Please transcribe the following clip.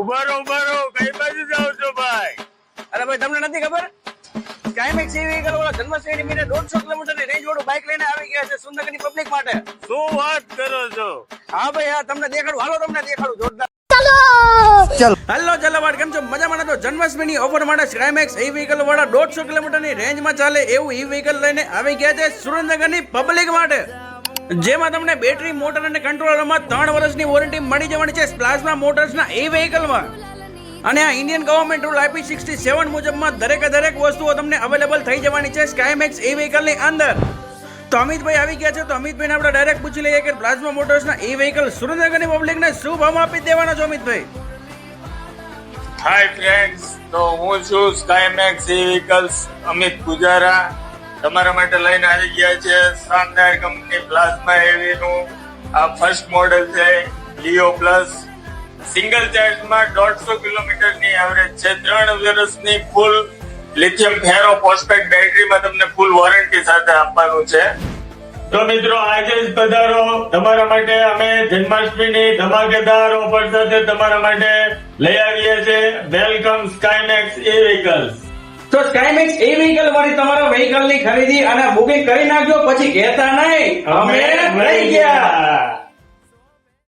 ઉભારો કઈ બાજુ જાવ છો ભાઈ? અરે ભાઈ તમને નથી ખબર સ્કાયમેક્સ વ્હીકલ વાળા જન્માષ્ટમી નિમિત્તે 150 કિલોમીટરની રેન્જ વાળું બાઇક લઈને આવી ગયા છે સુંદરની પબ્લિક માટે. શું વાત કરો છો? હા ભાઈ હા તમને દેખાડું, હાલો તમને દેખાડું જોરદાર. હેલો જલાવાડ, કેમ છો? મજામાં? તો જન્માષ્ટમીની ઓફર માટે સ્કાયમેક્સ ઈ વ્હીકલ વાળા 150 કિલોમીટરની રેન્જમાં ચાલે એવું ઈ વ્હીકલ લઈને આવી ગયા છે સુરેન્દ્રનગરની પબ્લિક માટે, જેમાં તમને બેટરી, મોટર અને કંટ્રોલરમાં 3 વર્ષની વોરંટી મળી જવાની છે પ્લાઝમા મોટર્સના ઈ વ્હીકલમાં. અને આ ઇન્ડિયન ગવર્મેન્ટ રૂલ IP67 મુજબમાં દરેક વસ્તુઓ તમને અવેલેબલ થઈ જવાની છે સ્કાયમેક્સ ઈ વ્હીકલની અંદર. તો અમિતભાઈ આવી ગયા છે, તો અમિતભાઈને આપણે ડાયરેક્ટ પૂછી લઈએ કે પ્લાઝમા મોટર્સના ઈ વ્હીકલ સુરેન્દ્રનગરની પબ્લિકને શું ભાવમાં આપી દેવાના છો અમિતભાઈ? હાય ફ્રેન્ડ્સ, તો હું છું સ્કાયમેક્સ વ્હીકલ્સ અમિત પુજારા. તમારા માટે લઈને આવી ગયા છે શાનદાર કંપની પ્લાઝમા એવી નું આ ફર્સ્ટ મોડેલ છે લિયો પ્લસ. સિંગલ ચાર્જમાં 150 કિલોમીટરની એવરેજ છે. 3 વર્ષની ફૂલ લિથિયમ ફેરો ફોસ્ફેટ બેટરીમાં તમને ફૂલ વોરંટી સાથે આપવાનું છે. તો મિત્રો આજે જ પધારો. તમારા માટે અમે જન્માષ્ટમીની ધમાકેદાર ઓફર સાથે તમારા માટે લઈ આવીએ છીએ. વેલકમ સ્કાયમેક્સ ઈ વ્હીકલ્સ. તો સ્કાયમેક્સ ઈ વ્હીકલ વાળી તમારા વ્હીકલ ની ખરીદી અને બુકિંગ કરી નાખજો, પછી કહેતા નહીં અમે લઈ ગયા.